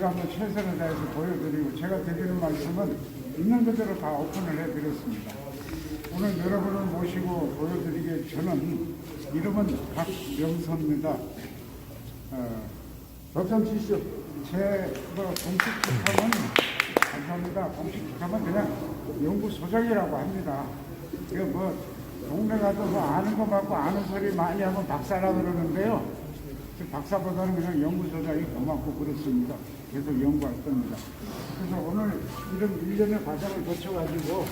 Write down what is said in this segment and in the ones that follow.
제가 한번 최선을 다해서 보여드리고 제가 드리는 말씀은 있는 그대로 다 오픈을 해드렸습니다. 오늘 여러분을 모시고 보여드리기에 저는 이름은 박명선입니다. 박수 치시죠. 제 공식 직함은 감사합니다. 공식 직함은 그냥 연구소장이라고 합니다. 동네 가도 아는 거 맞고 아는 소리 많이 하면 박사라 그러는데요. 박사보다는 그냥 연구소장이 고맙고 그렇습니다. 계속 연구할 겁니다. 그래서 오늘 이런 일련의 과정을 거쳐가지고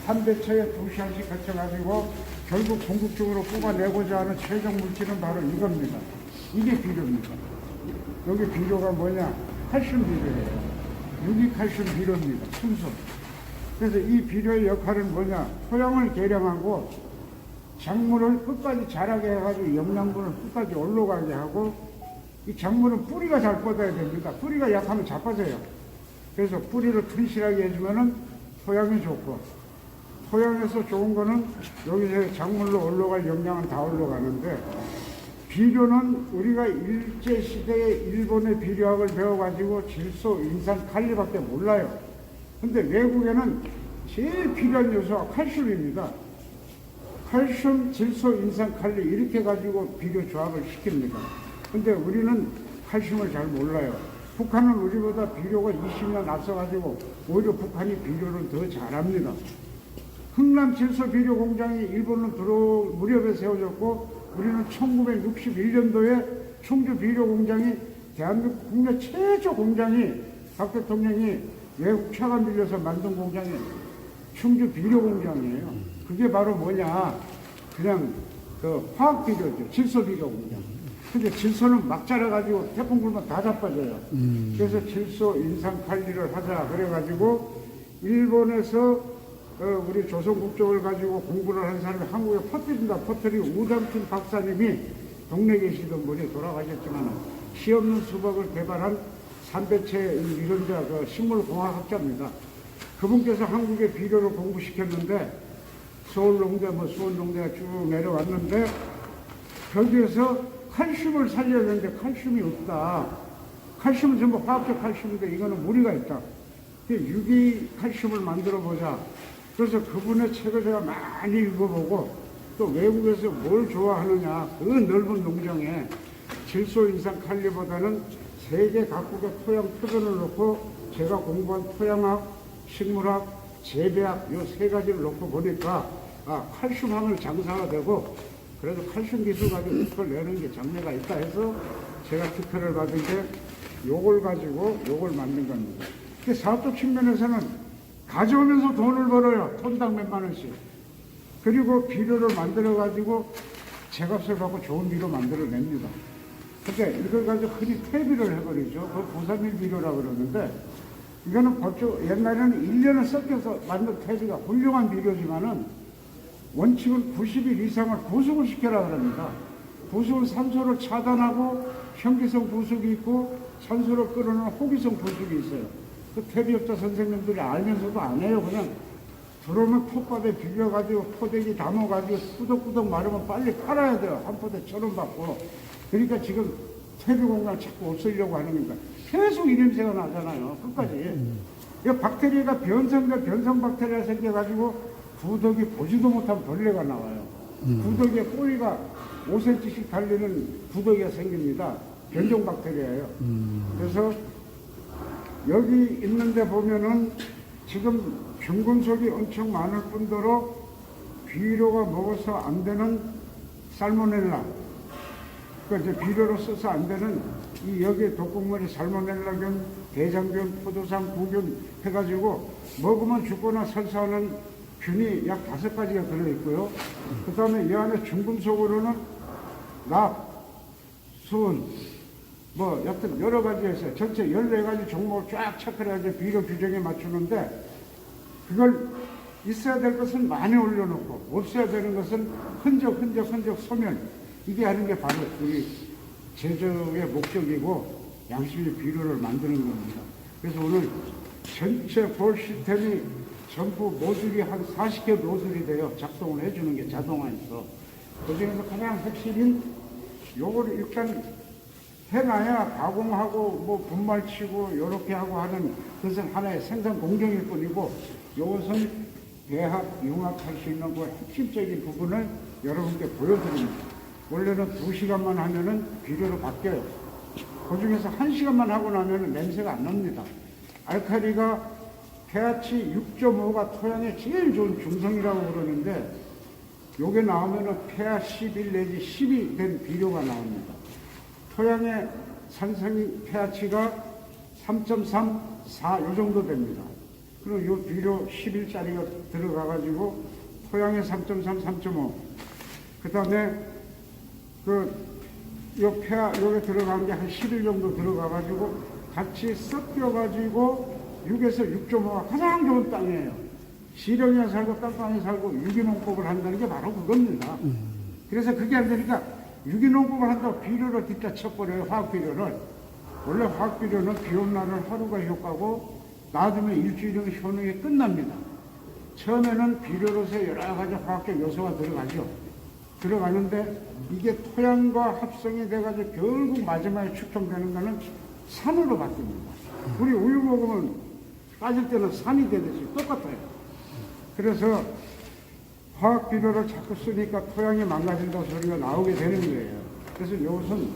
3대처에 2시간씩 거쳐가지고 결국 궁극적으로 뽑아내고자 하는 최종 물질은 바로 이겁니다. 이게 비료입니다. 여기 비료가 뭐냐? 칼슘 비료예요. 유기칼슘 비료입니다. 순수. 그래서 이 비료의 역할은 뭐냐? 토양을 개량하고 작물을 끝까지 자라게 해가지고 영양분을 끝까지 올라가게 하고 이 작물은 뿌리가 잘 뻗어야 됩니다. 뿌리가 약하면 자빠져요. 그래서 뿌리를 튼실하게 해주면은 토양이 좋고 토양에서 좋은 거는 여기서 작물로 올라갈 영양은 다 올라가는데 비료는 우리가 일제시대에 일본의 비료학을 배워가지고 질소, 인산, 칼리밖에 몰라요. 근데 외국에는 제일 필요한 요소가 칼슘입니다. 칼슘, 질소, 인산, 칼리 이렇게 가지고 비료 조합을 시킵니다. 근데 우리는 칼슘을 잘 몰라요. 북한은 우리보다 비료가 20년 앞서가지고 오히려 북한이 비료를 더 잘합니다. 흥남 질소 비료 공장이 일본으로 들어올 무렵에 세워졌고 우리는 1961년도에 충주 비료 공장이 대한민국 국내 최초 공장이 박 대통령이 외국 차가 밀려서 만든 공장이 충주 비료 공장이에요. 그게 바로 뭐냐? 그냥 화학 비료죠. 질소 비료 공장. 근데 질소는 막 자라가지고 태풍 불면 다 자빠져요. 그래서 질소, 인산, 칼리를 하자 그래가지고 일본에서 우리 조선 국적을 가지고 공부를 한 사람이 한국에 퍼뜨리고 우담춘 박사님이 동네 계시던 분이 돌아가셨지만 시 없는 수박을 개발한 삼배체 이론자 식물공학학자입니다. 그분께서 한국의 비료를 공부시켰는데 서울농대 수원농대가 쭉 내려왔는데 거기에서 칼슘을 살려야 되는데 칼슘이 없다. 칼슘은 전부 화학적 칼슘인데 이거는 무리가 있다. 유기칼슘을 만들어 보자. 그래서 그분의 책을 제가 많이 읽어보고 또 외국에서 뭘 좋아하느냐 그 넓은 농장에 질소, 인산, 칼리보다는 세계 각국의 토양 표본을 놓고 제가 공부한 토양학, 식물학, 재배학 이 세 가지를 놓고 보니까 칼슘하면 장사가 되고 그래도 칼슘 기술 가지고 특허를 내는 게 장래가 있다 해서 제가 특허를 받은 게 요걸 가지고 요걸 만든 겁니다. 사업적 측면에서는 가져오면서 돈을 벌어요. 톤당 몇만 원씩. 그리고 비료를 만들어가지고 제값을 받고 좋은 비료 만들어냅니다. 근데 이걸 가지고 흔히 퇴비를 해버리죠. 그 부산밀 비료라고 그러는데 이거는 옛날에는 1년을 섞여서 만든 퇴비가 훌륭한 비료지만은 원칙은 90일 이상을 부숙을 시켜라 그럽니다. 부숙은 산소를 차단하고 현기성 부숙이 있고 산소를 끌어내는 호기성 부숙이 있어요. 그 퇴비업자 선생님들이 알면서도 안 해요. 그냥 들어오면 톱밥에 비벼가지고 포대기 담아가지고 꾸덕꾸덕 마르면 빨리 팔아야 돼요. 한 포대 1,000원 받고. 그러니까 지금 퇴비 공장 자꾸 없애려고 하는 거니까 계속 이 냄새가 나잖아요. 끝까지. 이 박테리아가 변성 박테리아 생겨가지고 구더기 보지도 못한 벌레가 나와요. 구더기에 꼬리가 5cm씩 달리는 구더기가 생깁니다. 변종 박테리아예요. 그래서 여기 있는데 보면은 지금 중금속이 엄청 많을 뿐더러 비료가 먹어서 안 되는 살모넬라, 그러니까 이제 비료로 써서 안 되는 이 여기에 독극물이 살모넬라균, 대장균, 포도상, 구균 해가지고 먹으면 죽거나 설사하는 균이 약 5가지가 들어있고요. 그 다음에 이 안에 중금속으로는 납, 수은, 여튼 여러 가지가 있어요. 전체 14가지 종목을 쫙 체크해가지고 비료 규정에 맞추는데 그걸 있어야 될 것은 많이 올려놓고 없어야 되는 것은 흔적 소멸 이게 하는 게 바로 우리 제조의 목적이고 양심의 비료를 만드는 겁니다. 그래서 오늘 전체 볼 시스템이 전부 모듈이 한 40개 모듈이 돼요. 작동을 해주는 게 자동화해서. 그 중에서 가장 핵심인 요걸 일단 해놔야 가공하고 뭐 분말치고 요렇게 하고 하는 그것은 하나의 생산 공정일 뿐이고, 이것은 배합, 융합할 수 있는 그 핵심적인 부분을 여러분께 보여드립니다. 원래는 2시간만 하면은 비료로 바뀌어요. 그 중에서 1시간만 하고 나면은 냄새가 안 납니다. 알칼리가 pH 6.5가 토양에 제일 좋은 중성이라고 그러는데, 요게 나오면은 pH 11 내지 10이 된 비료가 나옵니다. 토양의 산성이 pH가 3.3, 4 요 정도 됩니다. 그리고 요 비료 10일짜리가 들어가가지고 토양의 3.3, 3.5. 그 다음에 요게 들어간 게 한 10일 정도 들어가가지고 같이 섞여가지고 6에서 6.5가 가장 좋은 땅이에요. 시령에 살고 땅방에 살고 유기농법을 한다는 게 바로 그겁니다. 그래서 그게 안 되니까 유기농법을 한다고 비료를 뒷다 쳐버려요, 화학비료를. 원래 화학비료는 비 온 날은 하루가 효과고 놔두면 일주일이면 효능이 끝납니다. 처음에는 비료로서 여러 가지 화학적 요소가 들어가죠. 들어가는데 이게 토양과 합성이 돼가지고 결국 마지막에 축성되는 거는 산으로 바뀝니다. 우리 우유 먹으면 빠질 때는 산이 되듯이 똑같아요. 그래서 화학 비료를 자꾸 쓰니까 토양이 망가진다고 소리가 나오게 되는 거예요. 그래서 이것은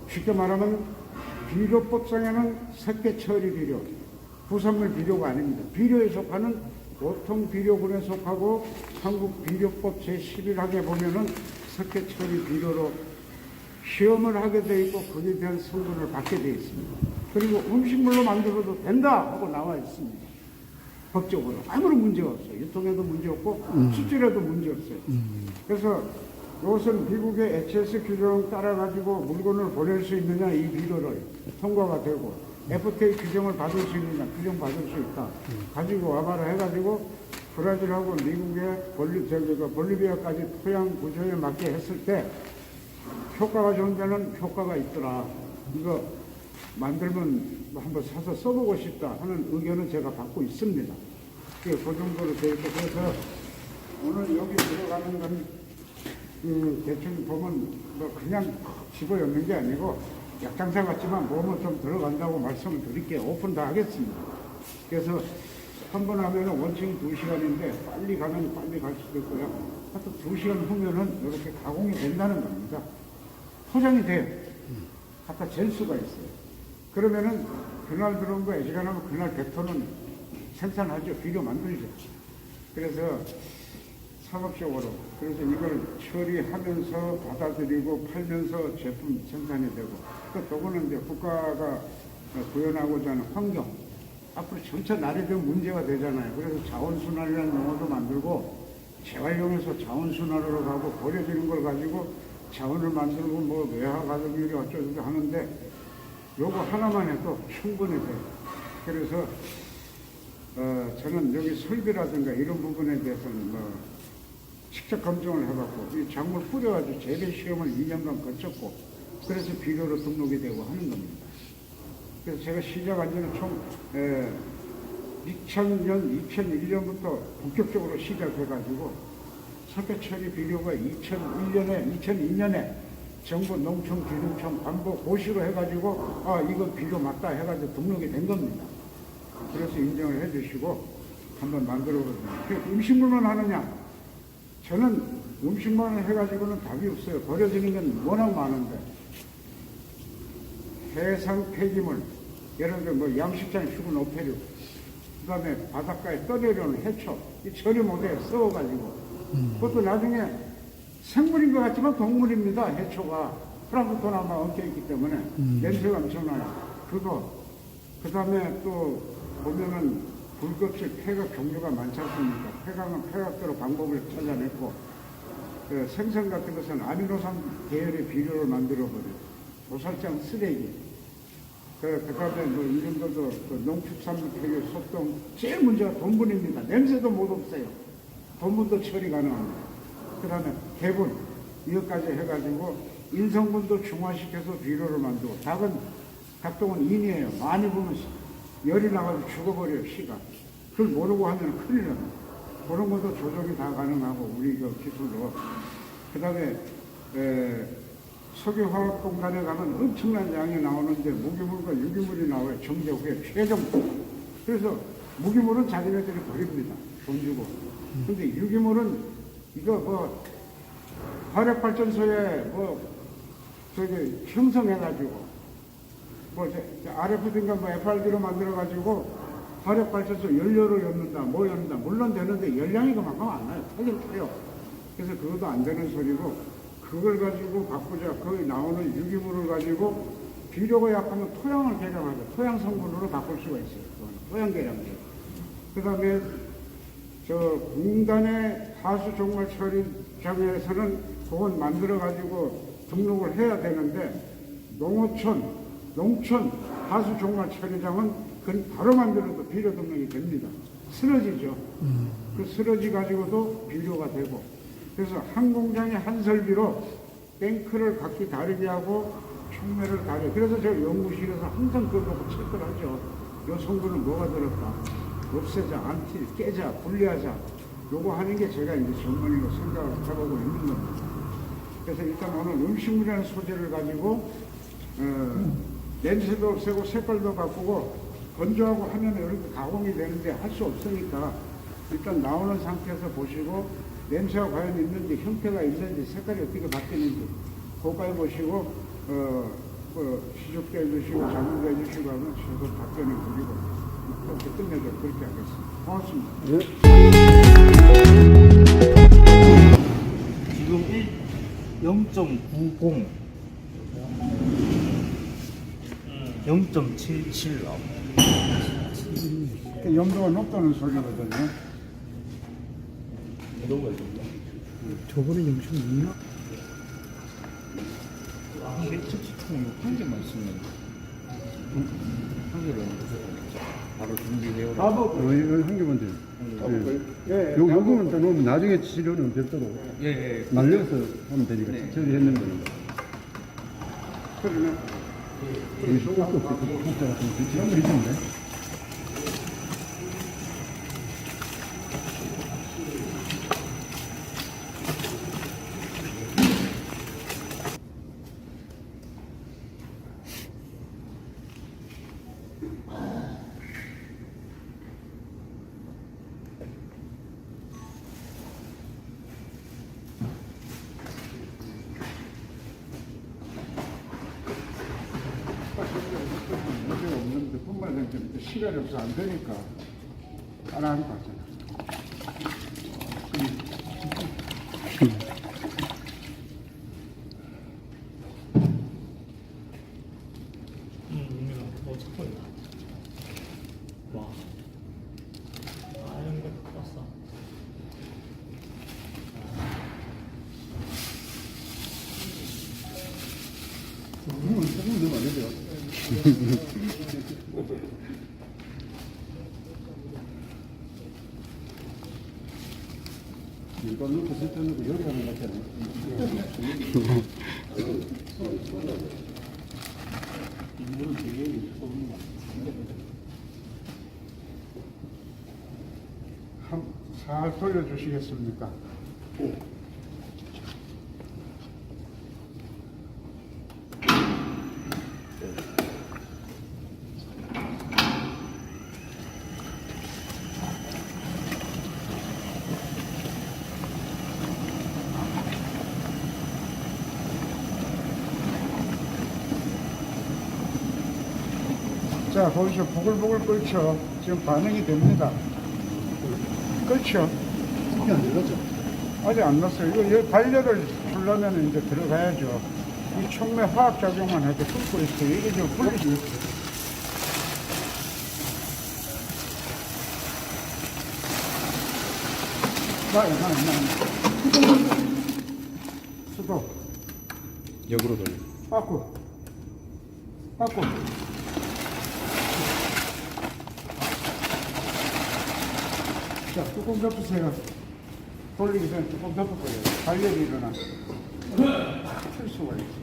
쉽게 말하면 비료법상에는 석회 처리 비료, 부산물 비료가 아닙니다. 비료에 속하는 보통 비료군에 속하고 한국 비료법 제11항에 보면은 석회 처리 비료로 시험을 하게 돼 있고 거기에 대한 성분을 받게 돼 있습니다. 그리고 음식물로 만들어도 된다 하고 나와 있습니다. 법적으로 아무런 문제가 없어요. 유통에도 문제 없고 수출에도 문제 없어요. 그래서 이것은 미국의 HS 규정 따라 가지고 물건을 보낼 수 있느냐, 이 비료를 통과가 되고 FTA 규정을 받을 수 있느냐, 규정 받을 수 있다 가지고 와봐라 해가지고 브라질하고 미국의 볼리비아까지 토양 구조에 맞게 했을 때 효과가 좋은 데는 효과가 있더라. 이거 만들면 한번 사서 써보고 싶다 하는 의견은 제가 받고 있습니다. 그 정도로 되어 있고, 그래서 오늘 여기 들어가는 건 대충 보면 뭐 그냥 집어넣는 게 아니고 약장사 같지만 몸은 좀 들어간다고 말씀을 드릴게요. 오픈 다 하겠습니다. 그래서 한 번 하면은 원칙이 2시간인데 빨리 가면 빨리 갈 수도 있고요. 하여튼 2시간 후면은 이렇게 가공이 된다는 겁니다. 포장이 돼요. 갖다 잴 수가 있어요. 그러면은 그날 들어온 거 애지간하면 그날 100톤은 생산하죠. 비료 만들죠. 그래서 상업적으로, 그래서 이걸 처리하면서 받아들이고 팔면서 제품 생산이 되고, 또 그거는 이제 국가가 구현하고자 하는 환경, 앞으로 전체 나라적 문제가 되잖아요. 그래서 자원순환이라는 용어도 만들고, 재활용해서 자원순환으로 가고, 버려지는 걸 가지고 자원을 만들고, 뭐 외화 가동률이 어쩌고 하는데, 요거 하나만 해도 충분히 돼요. 그래서 저는 여기 설비라든가 이런 부분에 대해서는 뭐 직접 검증을 해봤고, 이 작물 뿌려가지고 재배 시험을 2년간 거쳤고, 그래서 비료로 등록이 되고 하는 겁니다. 그래서 제가 시작한 지는 총 2000년, 2001년부터 본격적으로 시작해가지고 석회 처리 비료가 2002년에 정부 농촌기능청 반보 고시로 해가지고 이거 비료 맞다 해가지고 등록이 된 겁니다. 그래서 인정을 해주시고 한번 만들어보세요. 음식물만 하느냐? 저는 음식만 해가지고는 답이 없어요. 버려지는 건 워낙 많은데, 해상 폐기물, 예를 들어 뭐 양식장 죽은 어패류, 그 다음에 바닷가에 떠내려오는 해초, 이 처리 못해 썩어가지고, 그것도 나중에 생물인 것 같지만 동물입니다. 해초가 프랑크톤하고 엉켜있기 때문에 냄새가 엄청나요. 그거, 그 다음에 또 보면은 불껍질 폐각 종류가 많지 않습니까? 폐각은 폐각대로 방법을 찾아냈고, 생선 같은 것은 아미노산 계열의 비료를 만들어버려요. 도살장 쓰레기, 그 다음에 뭐 이런 것도 농축산물 폐기 소똥, 제일 문제가 돈분입니다. 냄새도 못 없어요. 돈분도 처리 가능합니다. 그 다음에 개분, 이것까지 해가지고 인성분도 중화시켜서 비료를 만들고, 닭똥은 인이에요. 많이 보면 열이 나가지고 죽어버려요, 씨가. 그걸 모르고 하면 큰일 납니다. 그런 것도 조정이 다 가능하고, 우리 그 기술로. 그 다음에 석유화학공단에 가면 엄청난 양이 나오는데 무기물과 유기물이 나와요. 정제 후에 최종. 그래서 무기물은 자기네들이 버립니다. 돈 주고. 근데 유기물은 이거 뭐 화력발전소에 뭐 저기 형성해가지고 뭐 RF든가 뭐 FRD로 만들어가지고 화력발전소 연료를 엮는다, 뭐 엮는다. 물론 되는데 열량이 그만큼 안 나요. 타긴 타요. 그래서 그것도 안 되는 소리고 그걸 가지고 바꾸자. 거기 나오는 유기물을 가지고 비료가 약하면 토양을 개량하자. 토양 성분으로 바꿀 수가 있어요. 토양 개량제. 그 다음에 저 공단의 하수 종말 처리장에서는 그건 만들어가지고 등록을 해야 되는데 농촌 하수 종말 처리장은 그건 바로 만들어도 비료 등록이 됩니다. 쓰러지죠. 그 쓰러지 가지고도 비료가 되고. 그래서 한 공장의 한 설비로 탱크를 각기 다르게 하고 촉매를 다르게. 그래서 저 연구실에서 항상 그걸 보고 체크를 하죠. 요 성분은 뭐가 들었다. 없애자, 안틸, 깨자, 분리하자. 요거 하는 게 제가 이제 전문으로 생각을 해보고 있는 겁니다. 그래서 일단 오늘 음식물이라는 소재를 가지고 냄새도 없애고 색깔도 바꾸고 건조하고 하면 이렇게 가공이 되는데 할 수 없으니까 일단 나오는 상태에서 보시고 냄새가 과연 있는지 형태가 있는지 색깔이 어떻게 바뀌는지 그거까지 보시고 시접도 해주시고 작업도 해주시고 하면 시접 답변을 드리고 그렇게 끝내죠. 그렇게 하겠습니다. 고맙습니다. 지금 0.90 0.77 나옵니다. 염도가 높다는 소리거든요. 저번에 영상 있나? 채취통 한 개만 쓰면 한 개로 바로 준비되어. 한 개만 돼요. 요거는 또 놓으면 나중에 치료는 별도로 말려서 하면 되니까 처리했는 거는. 그러면 이 소각도 없고 진짜 같은 거 지금 있는데. 문제가 없는데 뿐만 아니라 시간이 없어 안 되니까 안 하는 거 같잖아. 뭐 찾고 있나? 와. 이런 거 봤어. 조금 넣으면 안 돼요. 이거 넣고 설탕 넣고 요리하는 것 같잖아요. 물은 되게 잘 돌려주시겠습니까? 자, 보시죠. 보글보글 끓죠. 지금 반응이 됩니다. 끓죠. 이게 안 되겠죠? 아직 안 났어요. 이거 반려를 주려면 이제 들어가야죠. 이 촉매 화학작용만 해도 끓고 있어요. 이게 지금 불리지. 나요. 수도. 역으로 돌려. 빠꾸. 자, 뚜껑 덮으세요. 돌리기 전에 뚜껑 덮어버려요. 발열이 일어나. 틀 수가 있어.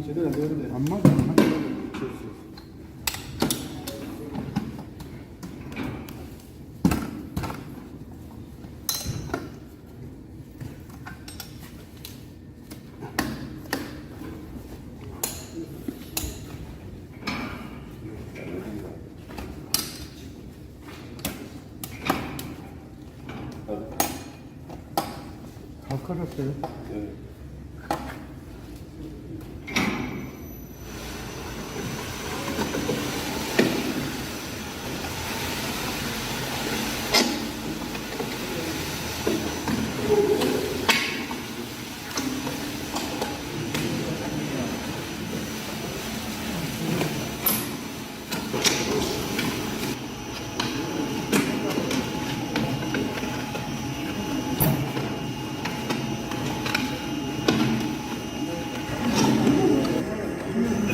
제대로 안 되는데. 안 맞아. 샀어요?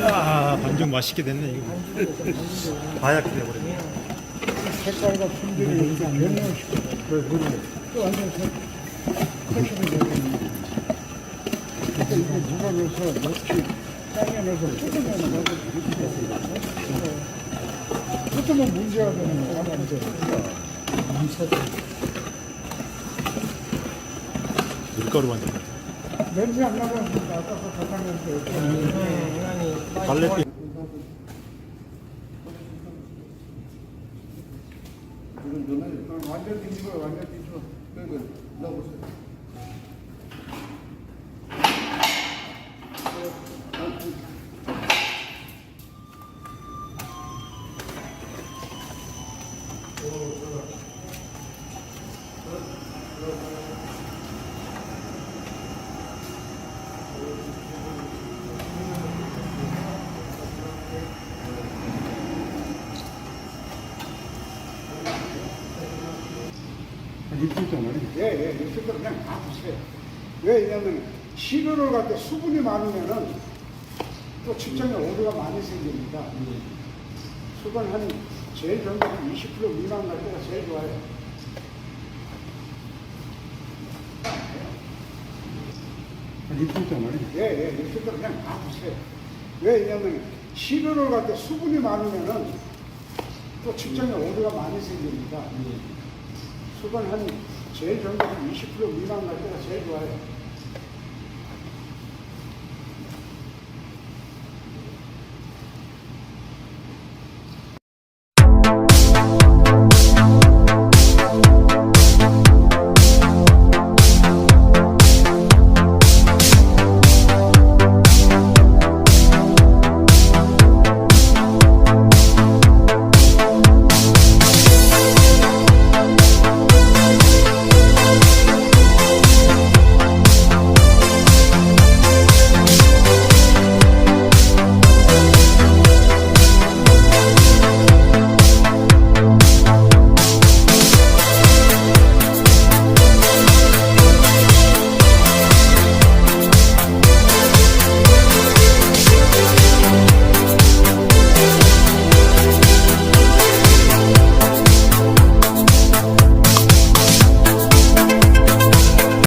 아, 반죽 맛있게 됐네, 이거. 하얗게 돼버렸네. 색깔과 품질이 이렇게 변형시켜. 또 완전 색깔이 되겠네. 그러니까 이거 누가 넣어서 넣지, 땅에 넣어서 뜯으면 가서 이렇게 됐어요. 뜯으면 문제가 되는 거야, 완전. 밀가루 만든 거. 냄새 안 나면 아까 그 바탕냄새 갈래띠. 완전 뒤집어, 완전 뒤집어. 그러니까 넣어보세요. 입술잖아요. 예, 이렇게 그냥 다 보세요. 왜냐면 시료를 갈 때 수분이 많으면은 또 측정에 오류가 많이 생깁니다. 수분 한 제일 좋은 한 20% 미만 갈 때가 제일 좋아요. 입술잖아요. 예, 이렇게 그냥 다 보세요. 왜냐면 시료를 갈 때 수분이 많으면은 또 측정에 오류가 많이 생깁니다. 수분 한 제일 좋은 한 20% 미만 갈 때가 제일 좋아요.